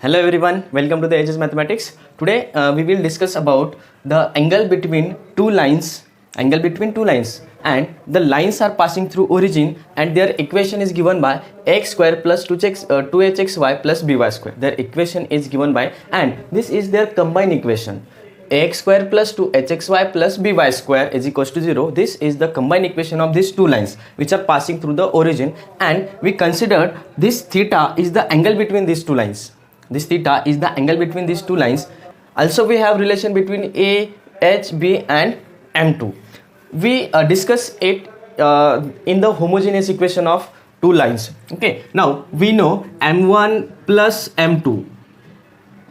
Hello everyone, welcome to the HS Mathematics. Today we will discuss about the angle between two lines, and the lines are passing through origin and their equation is given by x square plus 2hxy plus by square. Their equation is given by, and this is their combined equation. Ax square plus 2hxy plus by square is equals to 0. This is the combined equation of these two lines which are passing through the origin, and we considered this theta is the angle between these two lines. This theta is the angle between these two lines. Also we have relation between A, H, B and M2. We discuss it in the homogeneous equation of two lines. Okay, now we know M1 plus M2.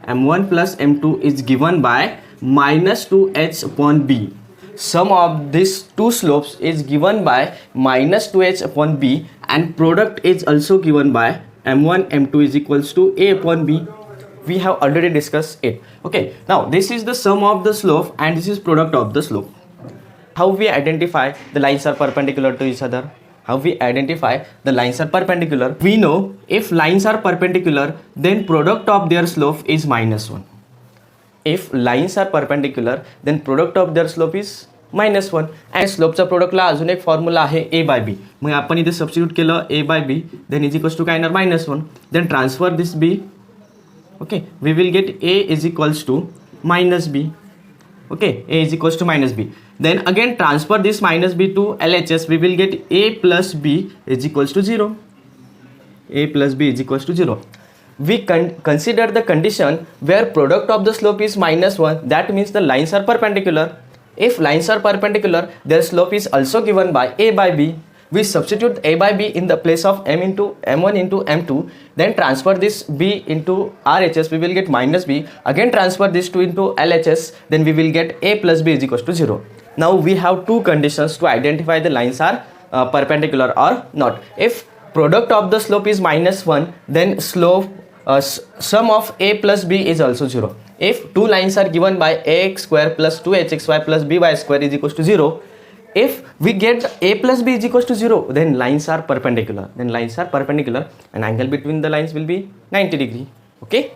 M1 plus M2 is given by minus 2h upon b. Sum of these two slopes is given by minus 2h upon b, and product is also given by m1 m2 is equals to a upon b. We have already discussed it. Okay, now this is the sum of the slope and this is product of the slope. How we identify the lines are perpendicular to each other? How we identify the lines are perpendicular? We know if lines are perpendicular, then product of their slope is minus 1. If lines are perpendicular, then product of their slope is minus 1. And slopeचा प्रोडक्टला अजून एक formula आहे a by b. मग आपण इथे substitute केलं a by b, then is equals to काय येणार minus 1. Then transfer this b. Okay, we will get a is equals to minus b. Okay, a is equals to minus b. Then again transfer this minus b to LHS. We will get a plus b is equals to 0. A plus b is equals to 0. We consider the condition where product of the slope is minus 1. That means the lines are perpendicular. If lines are perpendicular, their slope is also given by a by b. We substitute a by b in the place of m1 into m2. Then transfer this b into RHS. We will get minus b. Again transfer this 2 into LHS. Then we will get a plus b is equals to 0. Now we have two conditions to identify the lines are perpendicular or not. If product of the slope is minus 1, then sum of a plus b is also 0. If two lines are given by ax square plus 2hxy plus by square is equals to 0, if we get a plus b is equals to 0, then lines are perpendicular. And angle between the lines will be 90 degree. Okay.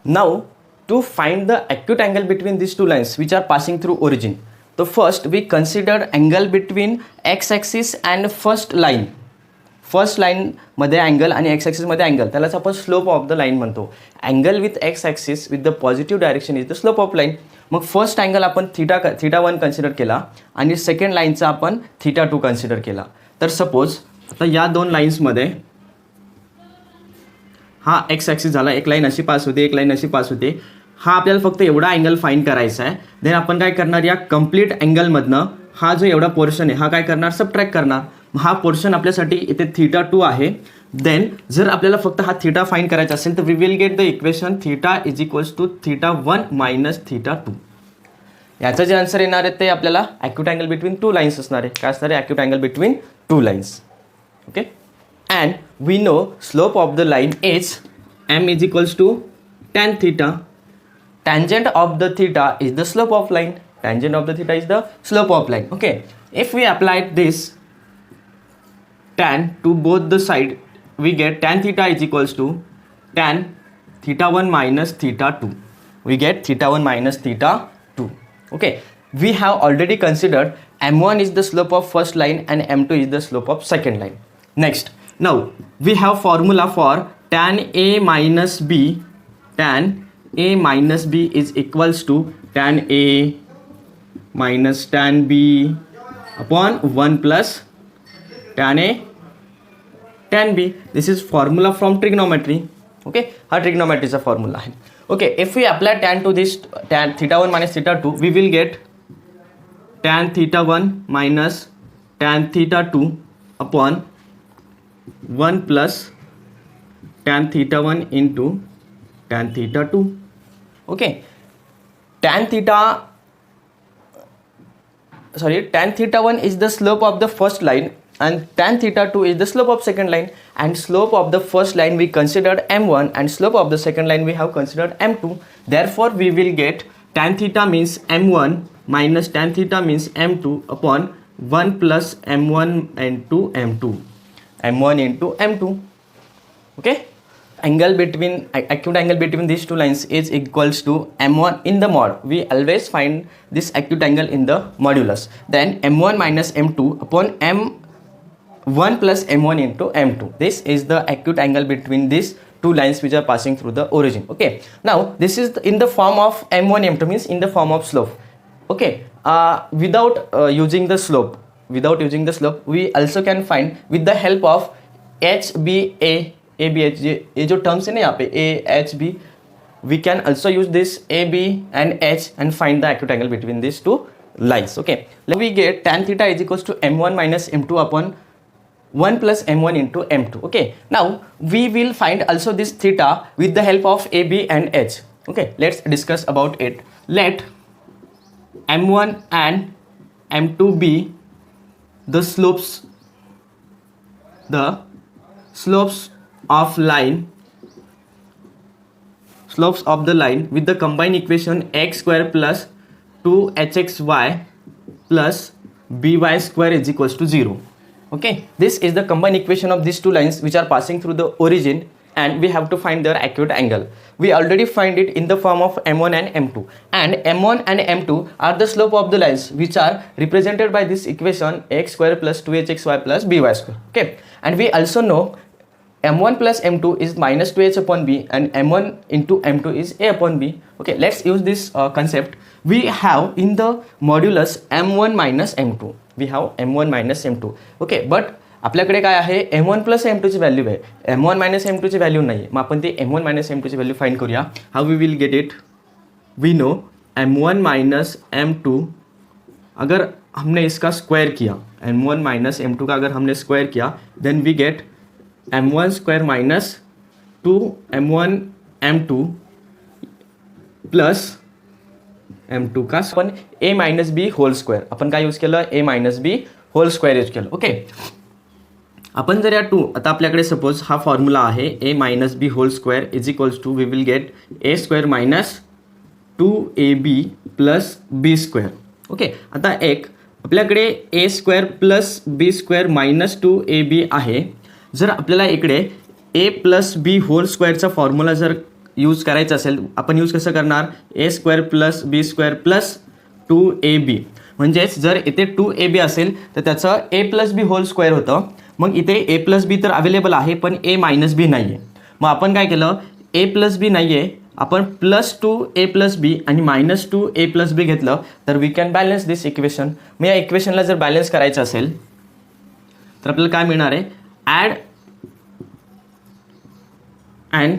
Now to find the acute angle between these two lines which are passing through origin, so first we consider angle between x-axis and first line मध्ये angle आणि x axis मध्ये angle, त्यालाच आपण slope of the line म्हणतो. Angle with x axis with the positive direction is the slope of line. Mug first angle आपण theta 1 consider केला आणि second लाईनचा आपण थीटा 2 कन्सिडर केला. तर सपोज आता या दोन लाईन्समध्ये हा एक्स ॲक्सिस झाला, एक लाईन अशी पास होते, एक लाईन अशी पास होते. हा आपल्याला फक्त एवढा अँगल फाइंड करायचा आहे. देन आपण काय करणार, या कंप्लीट अँगलमधनं हा जो एवढा पोर्शन आहे हा काय करणार, सबट्रॅक्ट करणार. हा पोर्शन आपल्यासाठी इथे थीटा 2 आहे. देन जर आपल्याला फक्त हा थीटा फाइंड करायचा असेल तर we will get the equation theta is equals to theta 1 minus theta 2. याचं जे आन्सर येणार आहे ते आपल्याला acute angle between two lines असणार आहे. काय असणार आहे, acute angle between two lines. Okay, and we know slope of the line is m is equals to tan theta. Tangent of the theta is the slope of line. Tangent of the theta is the slope of line. Okay, if we apply this tan to both the side, we get tan theta is equals to tan theta 1 minus theta 2. We get theta 1 minus theta 2. Okay, we have already considered m1 is the slope of first line and m2 is the slope of second line. Next, now we have formula for tan a minus b. Tan a minus b is equals to tan a minus tan b upon 1 plus tan a tan b. This is formula from trigonometry. Okay, हा trigonometryचा formula आहे. Okay, if we apply tan to this, tan theta 1 minus theta 2, we will get tan theta 1 minus tan theta 2 upon 1 plus tan theta 1 into tan theta 2. Okay, tan theta 1 is the slope of the first line and tan theta 2 is the slope of second line. And slope of the first line we considered m1 and slope of the second line we have considered m2. Therefore we will get tan theta means m1 minus tan theta means m2 upon 1 plus m1 into m2. m1 into m2. Okay, angle between acute angle between these two lines is equals to m1 in the mod. We always find this acute angle in the modulus. Then m1 minus m2 upon m1 plus m1 into m2. This is the acute angle between these two lines which are passing through the origin. Okay, now this is in the form of m1 m2, means in the form of slope. Okay, without using the slope, we also can find with the help of h b a b h, ये जो terms है ना यहाँ पे a h b, we can also use this a b and h and find the acute angle between these two lines. Okay, we get tan theta is equals to m1 minus m2 upon 1 plus m1 into m2. Okay, now we will find also this theta with the help of a b and h. Okay, let's discuss about it. Let m1 and m2 be the slopes of the line with the combined equation x square plus 2hxy plus by square is equals to 0. Okay, this is the combined equation of these two lines which are passing through the origin, and we have to find their acute angle. We already find it in the form of m1 and m2, and m1 and m2 are the slope of the lines which are represented by this equation x square plus 2hxy plus by square. Okay, and we also know m1 plus m2 is minus 2h upon b and m1 into m2 is a upon b. Okay, let's use this concept. We have in the modulus m1 minus m2. We have m1 minus m2. Okay, but आपल्याकडे काय आहे m1 plus m2 ची value आहे, m1 minus m2 ची value नाही आहे. मग आपण ते m1 मायनस m2 ची व्हॅल्यू फाइंड करूया. How we will get it? We know m1 minus m2, अगर हमने इसका स्क्वायर किया, m1 माइनस m2 का अगर हमने स्क्वायर किया, then we get m1 square minus 2 m1 m2 plus m2 का आपण a minus B whole square, आपण काय यूज केलं, a minus B whole square use केलं. ओके, आपण जर या आता आपल्याकडे सपोज हा फॉर्म्युला आहे a minus B whole square is equals to we will get a square minus 2ab plus b square. Okay, आता एक आपल्याकडे a square plus b square minus 2ab आहे. जर आपल्याला इकडे a प्लस बी होल स्क्वेअरचा formula जर use करायचा असेल, आपण यूज कसं करणार, a square plus B square plus 2ab. म्हणजेच जर इथे 2ab असेल तर त्याचं a plus b whole square होतं. मग इथे a प्लस बी तर अवेलेबल आहे पण a मायनस बी नाही आहे. मग आपण काय केलं, a प्लस बी नाही आहे, आपण प्लस 2a प्लस बी आणि मायनस 2a प्लस बी घेतलं तर we can balance this equation. मग या इक्वेशनला जर बॅलन्स करायचं असेल तर आपल्याला काय मिळणार आहे, add and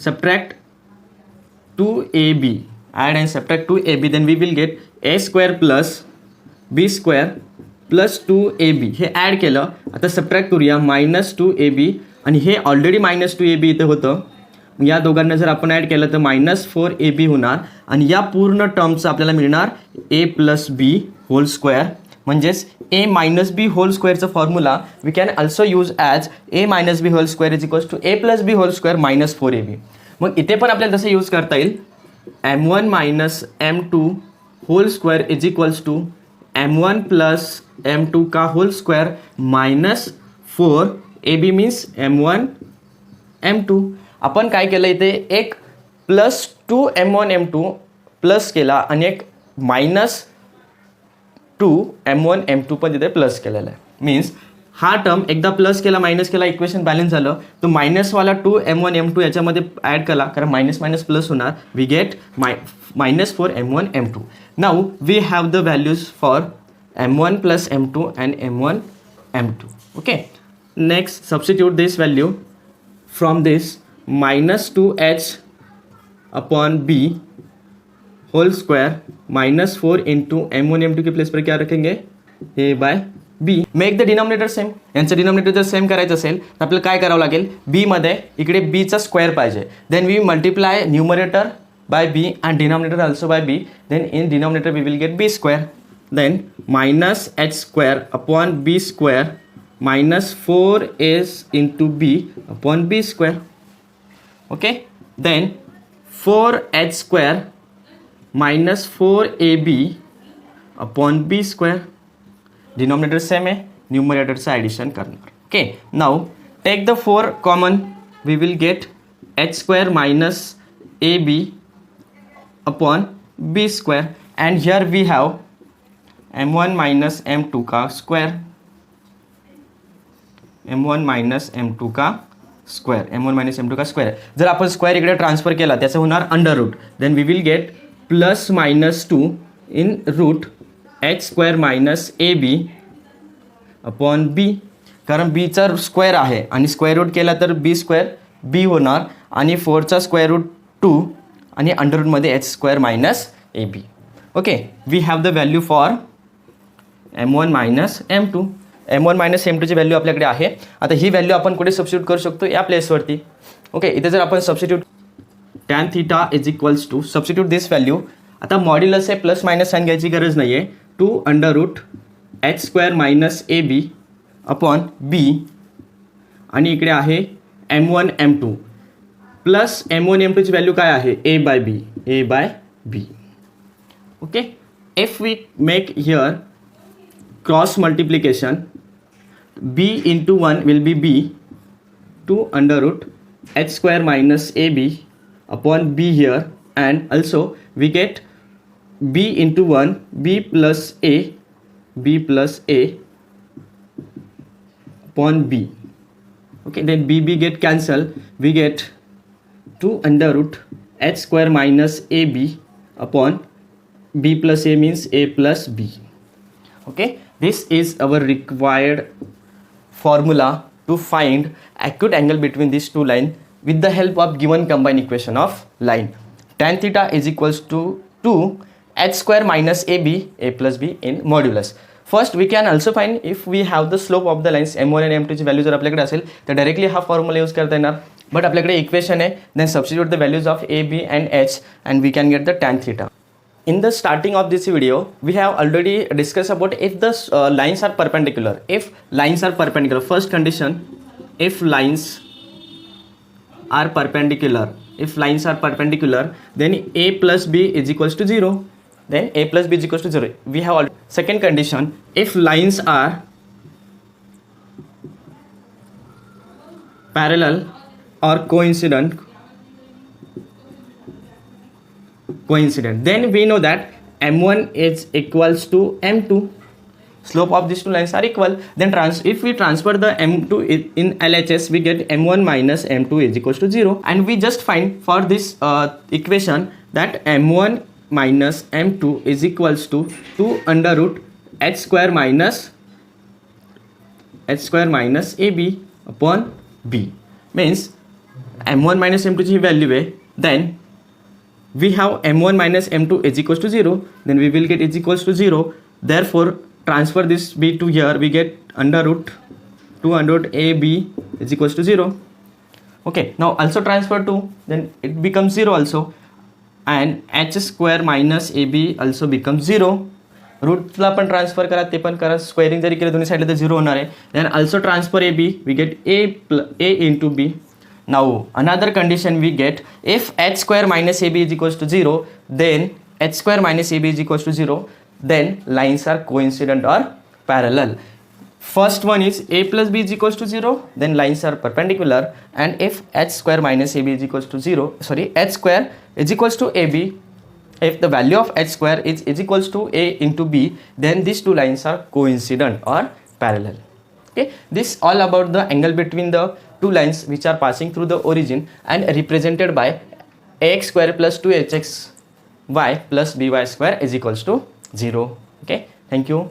subtract 2ab, add and subtract 2ab, then we will get a square plus B square plus 2ab. हे ॲड केलं, आता सबट्रॅक्ट करूया, मायनस 2ab आणि हे ऑलरेडी मायनस 2ab इथे होतं. या दोघांना जर आपण ॲड केलं तर मायनस 4ab होणार आणि या पूर्ण टर्मचं आपल्याला मिळणार a plus b whole square. म्हणजेच a मायनस बी होल स्क्वेअरचं formula we can also use as a minus B whole square is equals to a plus b whole square minus 4ab. मग इथे पण आपल्याला तसं यूज करता येईल, m1 minus m2 whole square is equals to m1 plus m2 का whole square minus 4ab means m1 m2. आपण काय केलं, इथे एक प्लस 2 m1 m2 प्लस केला आणि एक मायनस 2 m1 m2 पण तिथे प्लस केलेला आहे. मीन्स हा टर्म एकदा प्लस केला मायनस केला, इक्वेशन बॅलन्स झालं, तो मायनसवाला 2 m1 m2 याच्यामध्ये ॲड केला, कारण मायनस मायनस प्लस होणार, we get minus 4 m1 m2. Now we have the values for m1 plus m2 and m1 m2. Okay, next substitute this value from this minus 2h upon b whole square minus 4 into m1 m2 के place पर क्या रखेंगे, a by b. Make the denominator same. यांचं denominator जर same करायचं असेल तर आपल्याला काय करावं लागेल, b मध्ये इकडे b चा स्क्वेअर पाहिजे, then we multiply numerator by b and denominator also by b, then in denominator we will get b square. Then minus h square upon b square minus 4s into b upon b square. Okay, then 4h square minus 4ab upon b square. Denominator same है, numerator से addition करना. Okay, now take the 4 common we will get h square minus ab upon b square, and here we have m1 minus m2 का square, m1 minus m2 का square, m1 minus m2 का square. जर आपण square इकडे transfer केला त्याचं होणार under root, then we will get plus minus 2 in root h square minus A B upon B, कारण बीचा स्क्वेअर आहे आणि स्क्वेअर रूट केला तर बी स्क्वेअर बी होणार, आणि 4चा स्क्वेअर रूट 2 आणि अंडर रूटमध्ये h square minus A b. Okay, we have the value for m1 minus m2. m1 minus m2ची व्हॅल्यू आपल्याकडे आहे. आता ही व्हॅल्यू आपण कुठे सबस्टिट्यूट करू शकतो, या प्लेसवरती. ओके, इथे जर आपण substitute tan theta is equals to substitute this value. आता मॉड्युलस आहे, प्लस मायनस साइन घ्यायची गरज नाही आहे. 2 under root h square minus ए बी अपॉन बी, आणि इकडे आहे m1 m2 plus m1 m2ची value काय आहे, a by b. Okay, if we make here cross multiplication, b into 1 will be b, 2 under root h square minus ab upon b here, and also we get b into 1 b plus a upon b. Okay, then b get cancel, we get 2 under root h square minus ab upon b plus a means a plus b. Okay, this is our required formula to find acute angle between these two lines with the help of given combined equation of line. Tan theta is equals to 2 h square minus ab a plus b in modulus. First we can also find if we have the slope of the lines m1 and m2 ची value जर आपल्याकडे असेल तर directly हा formula use करता येणार. But आपल्याकडे equation आहे, then substitute the values of a b and h and we can get the tan theta. In the starting of this video, we have already discussed about if the lines are perpendicular. If lines are perpendicular, first condition, if lines are perpendicular, then a plus b is equals to 0. Then a plus b is equals to 0. We have already. Second condition, if lines are parallel or coincident, then we know that m1 is equals to m2. Slope of these two lines are equal. Then if we transfer the m2 in LHS, we get m1 minus m2 is equals to 0, and we just find for this equation that m1 minus m2 is equals to 2 under root h square minus ab upon b. Means m1 minus m2 ची value आहे, then we have m1 minus m2 is equals to 0, then we will get is equals to 0. Therefore transfer this b to here, we get under root 2 under root ab is equals to 0. Okay, now also transfer 2, then it becomes 0 also, and h square minus ab also becomes 0. रूटला पण transfer करा, ते पण करा, squaring जरी केलं दोन्ही साईडला तर 0 होणार आहे. Then also transfer ab, we get a into b. Now another condition we get, if h square minus ab is equals to 0, then h square minus ab is equals to 0, then lines are coincident or parallel. First one is a plus b is equals to 0, then lines are perpendicular. And if h square minus ab is equals to 0, h square is equals to ab, if the value of h square is equals to a into b, then these two lines are coincident or parallel. Okay, this all about the angle between the two lines which are passing through the origin and represented by ax square plus 2hxy plus by square is equals to 0. Okay, thank you.